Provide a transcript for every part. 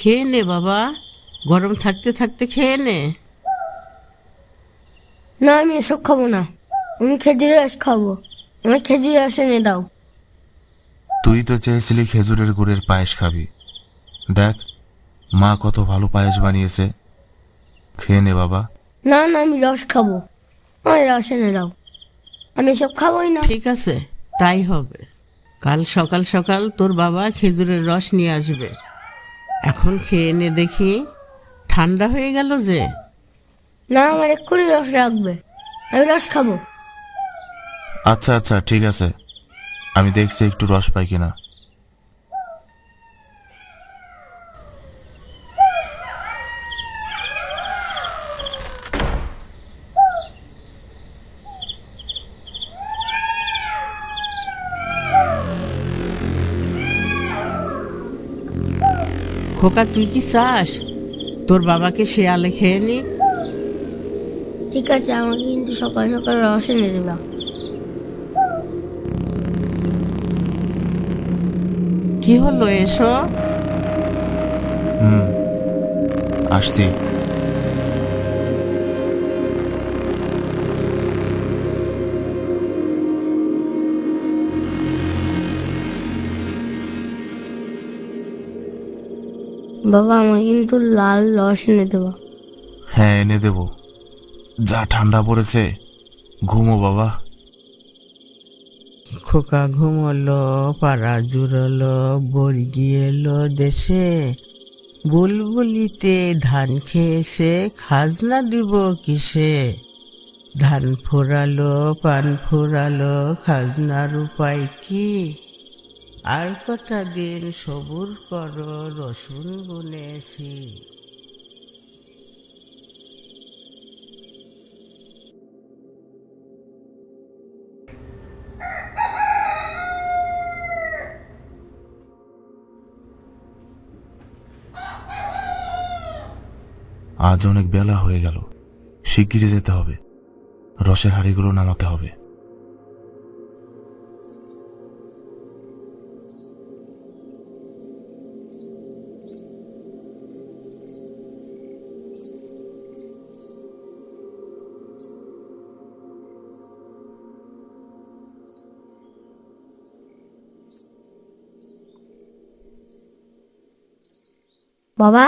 খেয়ে নে বাবা, গরম থাকতে থাকতে খেয়ে নে। না, আমি এসব খাবো না। আমি খেজুরের রস খাবো। আমার খেজুরের রস এনে দাও। তুই তো চেয়েছিলি খেজুরের গুড়ের পায়েস খাবি। দেখ, মা কত ভালো পায়েস বানিয়েছে, খেয়ে নে বাবা। না না, আমি রস খাবো। আমার রস এনে দাও। আমি এসব খাবোই না। ঠিক আছে, তাই হবে। কাল সকাল সকাল তোর বাবা খেজুরের রস নিয়ে আসবে। এখন খেয়ে নে দেখি, ঠান্ডা হয়ে গেল যে। না, আমার এক্ষুনি রস রাখবে। আমি রস খাবো। আচ্ছা আচ্ছা, ঠিক আছে, আমি দেখছি একটু রস পাই কিনা। খোকা, তুই কি চাস তোর বাবাকে শেয়ালে খেয়ে নি? ঠিক আছে, আমাকে কিন্তু সকাল সকাল রস এনে দেবা। কি হলো, এসো। হুম, আসছি। বাবা, আমাকে কিন্তু লাল রস এনে দেবা। হ্যাঁ, এনে দেব। যা ঠান্ডা পড়েছে, ঘুমো বাবা। খোকা ঘুমলো, পাড়া জুড়লো, বর্গি এলো দেশে। বুলবুলিতে ধান খেয়েছে, খাজনা দিব কিসে? ধান ফোরালো, পান ফোরালো, খাজনার উপায় কি? আর কটা দিন সবুর করো, রসুন বুনেছি। আজ অনেক বেলা হয়ে গেল, শিগগিরই যেতে হবে। রসের হাঁড়িগুলো নামাতে হবে। বাবা,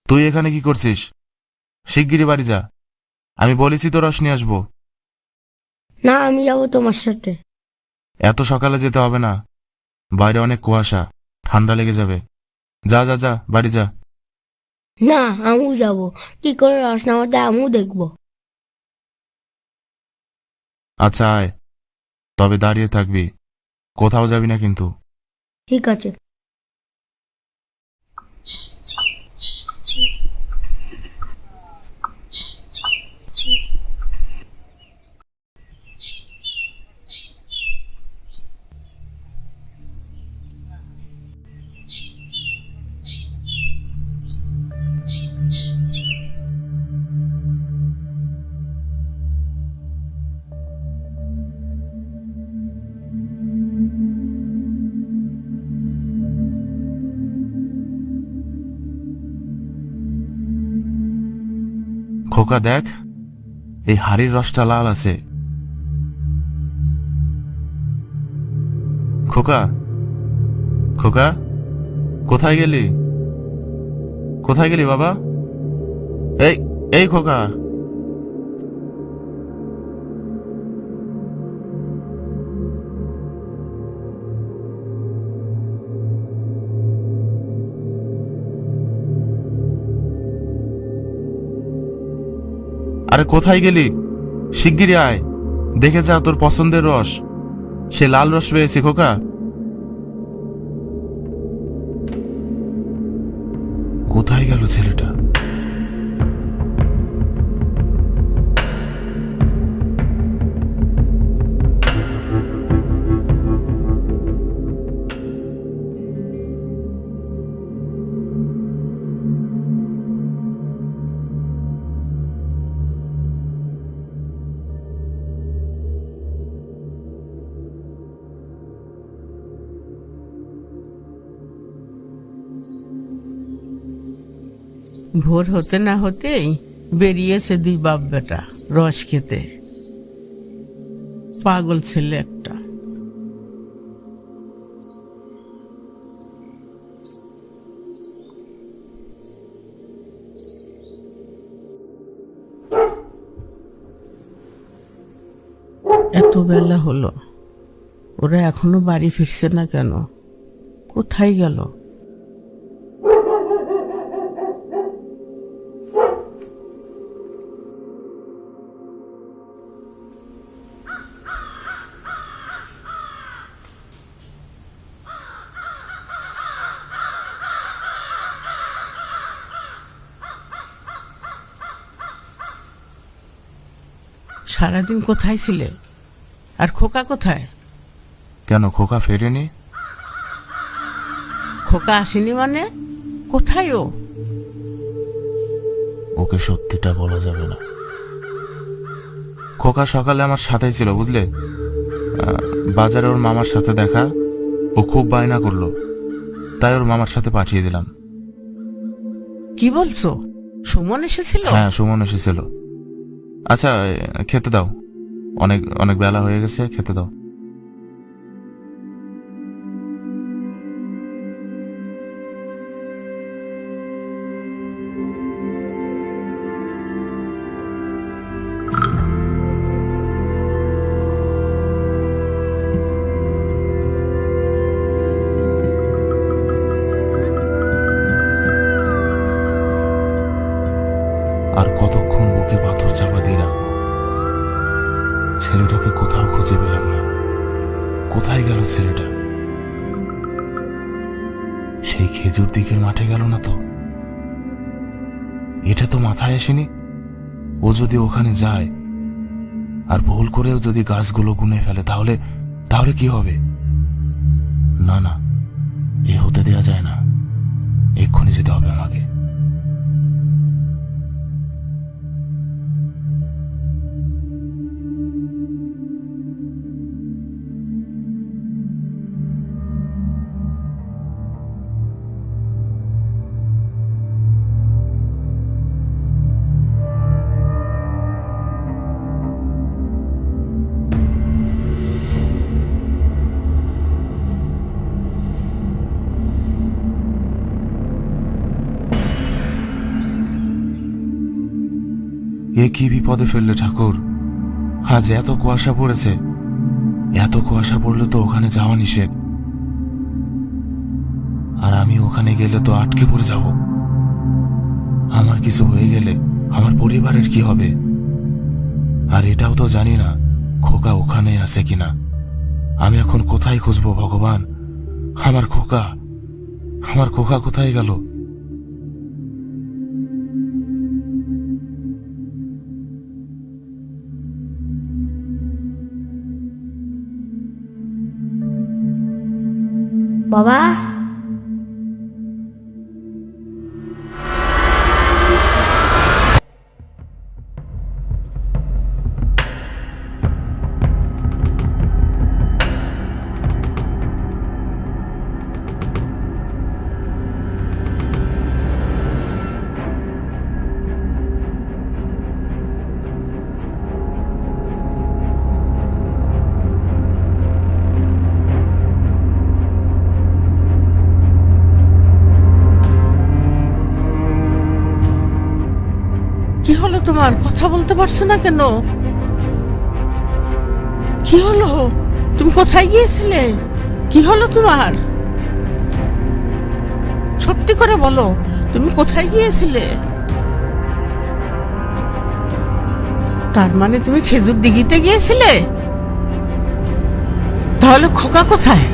তুই এখানে কি করছিস? শিগগিরই বাড়ি যা, আমি বলেছি তো রস নিয়ে আসবো। না, আমি যাবো তোমার সাথে। এত সকালে যেতে হবে না, বাইরে অনেক কুয়াশা, ঠান্ডা লেগে যাবে। যা যা যা, বাড়ি যা। না, আমিও যাবো। কি করে রস নামাতে আমিও দেখবো। আচ্ছা আয়, তবে দাঁড়িয়ে থাকবি, কোথাও যাবি না কিন্তু। ঠিক আছে। খোকা দেখ, এই হাড়ির রসটা লাল আছে। খোকা, খোকা, কোথায় গেলি? কোথায় গেলি বাবা? এই, এই খোকা। আরে কোথায় গেলি? শিগগিরই আয়, দেখে যা তোর পছন্দের রস। সে লাল রস পেয়েছি খোকা। কোথায় গেল ছেলেটা? ভোর হতে না হতেই বেরিয়েছে দুই বাপ বেটা রস খেতে। পাগল ছেলে একটা। এত বেলা হলো, ওরা এখনো বাড়ি ফিরছে না কেন? কোথায় গেল? সারাদিন কোথায় ছিলে? আর খোকা কোথায়? কেন, খোকা ফেরেনি? খোকা আসেনি মানে? কোথায় ও? ওকে সত্যিটা বলা যাবে না। খোকা সকালে আমার সাথেই ছিল, বুঝলে। বাজারে ওর মামার সাথে দেখা, ও খুব বায়না করলো, তাই ওর মামার সাথে পাঠিয়ে দিলাম। কি বলছো? সুমন এসেছিল? হ্যাঁ, সুমন এসেছিল। আচ্ছা, খেতে দাও, অনেক অনেক বেলা হয়ে গেছে, খেতে দাও। আর কতক্ষণ বুকে পাথর চাপা দিয়ে রাখবো? ছেলেটাকে কোথাও খুঁজে পেলাম না। কোথায় গেল ছেলেটা? সেই খেজুর দিকের মাঠে গেল না তো? এটা তো মাথায় আসেনি। ও যদি ওখানে যায় আর ভুল করেও যদি গাছগুলো গুনে ফেলে, তাহলে তাহলে কি হবে? না না, এ হতে দেয়া যায় না। এক্ষুনি যেতে হবে আমাকে। এ কি বিপদে ফেললে ঠাকুর? আজ এত কুয়াশা পড়েছে। এত কুয়াশা পড়লে তো ওখানে যাওয়া নিষেধ। আর আমি ওখানে গেলে তো আটকে পড়ে যাব। আমার কিছু হয়ে গেলে আমার পরিবারের কি হবে? আর এটাও তো জানি না খোকা ওখানে আছে কিনা। আমি এখন কোথায় খুঁজবো ভগবান? আমার খোকা, আমার খোকা কোথায় গেল? বাবা, কি হলো তোমার? কথা বলতে পারছো না কেন? কি হলো? তুমি কোথায় গিয়েছিলে? কি হলো তোমার? সত্যি করে বলো, তুমি কোথায় গিয়েছিলে? তার মানে তুমি খেজুর দিঘিতে গিয়েছিলে? তাহলে খোকা কোথায়?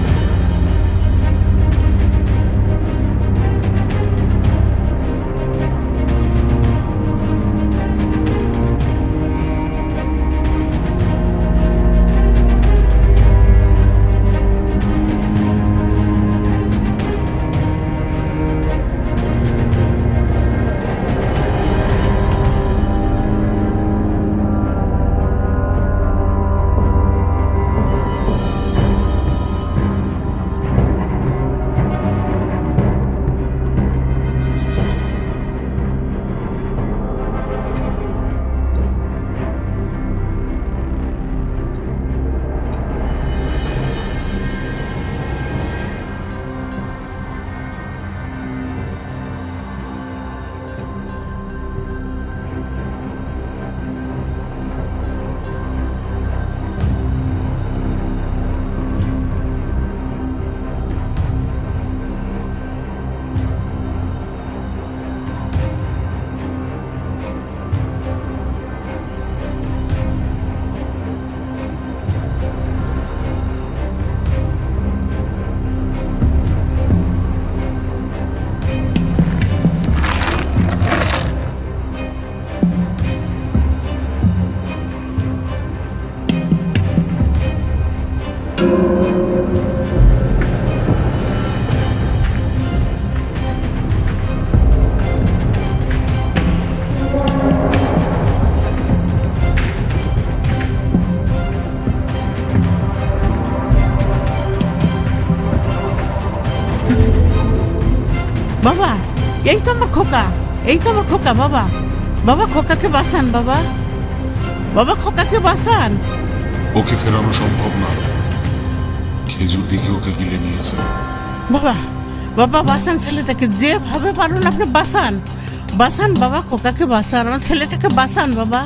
বাবা, এই তো আমার খোকা, এই তো আমার খোকা। বাবা, বাবা খোকাকে বাঁচান বাবা, বাবা খোকাকে বাঁচান। ওকে ফেরানো সম্ভব না। খেজুর দিকে ওকে গিলে নিয়েছে। বাবা, বাবা বাঁচান ছেলেটাকে, যেভাবে পারুন আপনি বাঁচান, বাঁচান বাবা, খোকাকে বাঁচান, আমার ছেলেটাকে বাঁচান বাবা।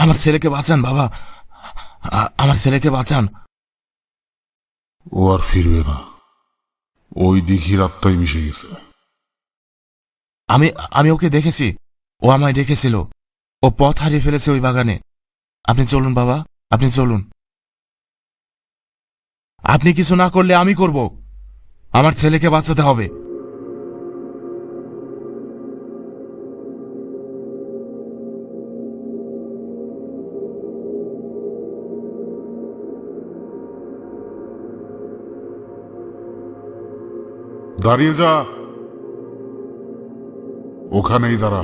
আমার ছেলেকে বাঁচান বাবা, আমার ছেলেকে বাঁচান। ও আর ফিরবে না। ওই দিঘির আত্মায় মিশে গেছে। আমি আমি ওকে দেখেছি, ও আমায় ডেকেছিল। ও পথ হারিয়ে ফেলেছে ওই বাগানে। আপনি চলুন বাবা, আপনি চলুন। আপনি কিছু না করলে আমি করব। আমার ছেলেকে বাঁচাতে হবে। দাঁড়িয়ে যা, ওখানেই দাঁড়া।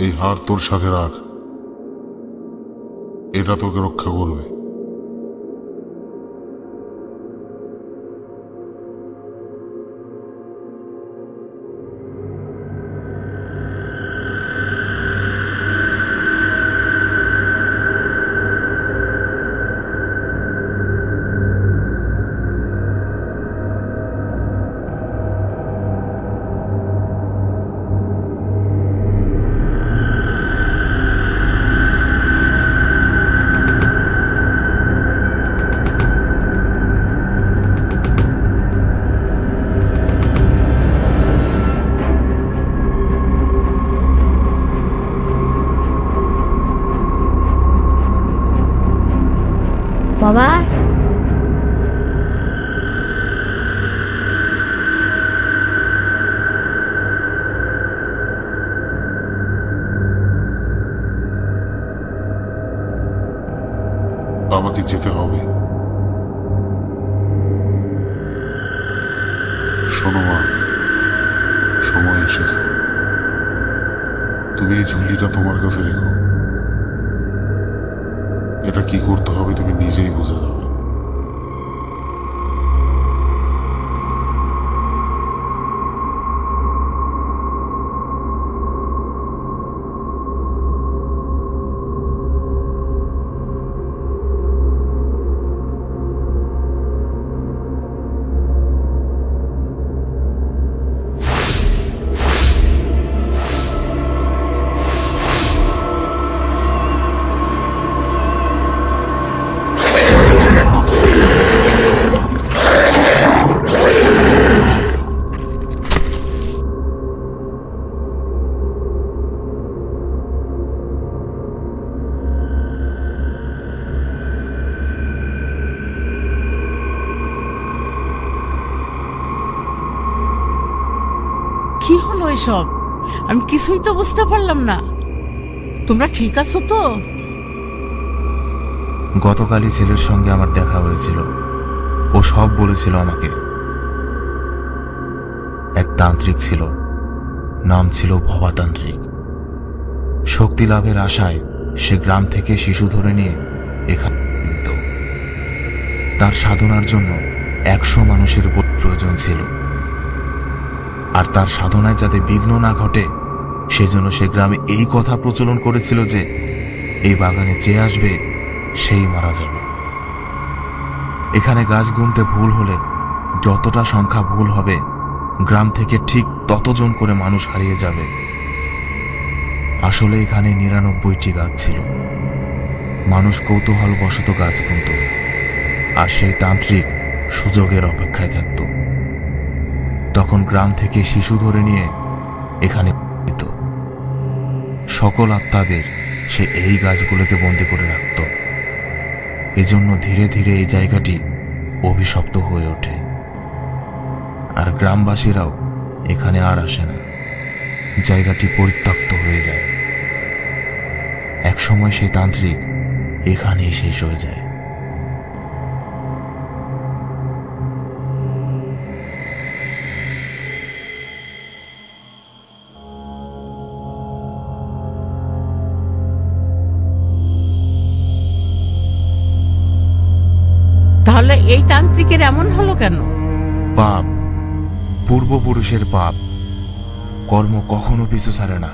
এই হার তোর সাথে রাখ, এটা তোকে রক্ষা করবে। বাবা, আমাকে যেতে হবে। শোনো মা, সময় এসেছে। তুমি এই ঝুলিটা তোমার কাছে রেখো। এটা কি করতে হবে তুমি নিজেই বুঝে যাবে। কি হলো এসব? আমি কিছুই তো বুঝতে পারলাম না। তোমরা ঠিক আছো তো? গতকালই ছেলের সঙ্গে আমার দেখা হয়েছিল। ও সব বলেছিল আমাকে। এক তান্ত্রিক ছিল, নাম ছিল ভবাতান্ত্রিক। শক্তি লাভের আশায় সে গ্রাম থেকে শিশু ধরে নিয়ে এখানে দিত। তার সাধনার জন্য 100 মানুষের উপর প্রয়োজন ছিল। আর তার সাধনায় যাতে বিঘ্ন না ঘটে সেজন্য সে গ্রামে এই কথা প্রচলন করেছিল যে এই বাগানে যে আসবে সেই মারা যাবে। এখানে গাছ গুনতে ভুল হলে যতটা সংখ্যা ভুল হবে গ্রাম থেকে ঠিক ততজন করে মানুষ হারিয়ে যাবে। আসলে এখানে 99টি গাছ ছিল। মানুষ কৌতূহলবশত গাছ গুনত, আর সেই তান্ত্রিক সুযোগের অপেক্ষায় থাকত। তখন গ্রাম থেকে শিশু ধরে নিয়ে এখানে দিত। সকল আত্মাদের সে এই গাছগুলোতে বন্দি করে রাখত। এজন্য ধীরে ধীরে এই জায়গাটি অভিশপ্ত হয়ে ওঠে, আর গ্রামবাসীরাও এখানে আর আসে না। জায়গাটি পরিত্যক্ত হয়ে যায়। একসময় সেই তান্ত্রিক এখানেই শেষ হয়ে যায়। তাহলে এই তান্ত্রিকের এমন হলো কেন? পাপ, পূর্বপুরুষের পাপ। কর্ম কখনো পিছু ছাড়ে না,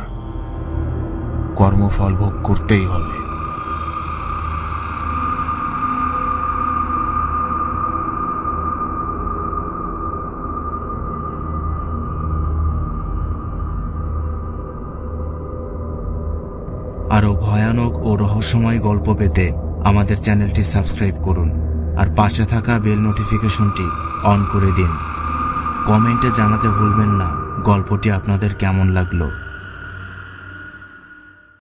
কর্মফল ভোগ করতেই হবে। আরো ভয়ানক ও রহস্যময় গল্প পেতে আমাদের চ্যানেলটি সাবস্ক্রাইব করুন, আর পাশে থাকা বেল নোটিফিকেশনটি অন করে দিন। কমেন্টে জানাতে ভুলবেন না গল্পটি আপনাদের কেমন লাগলো।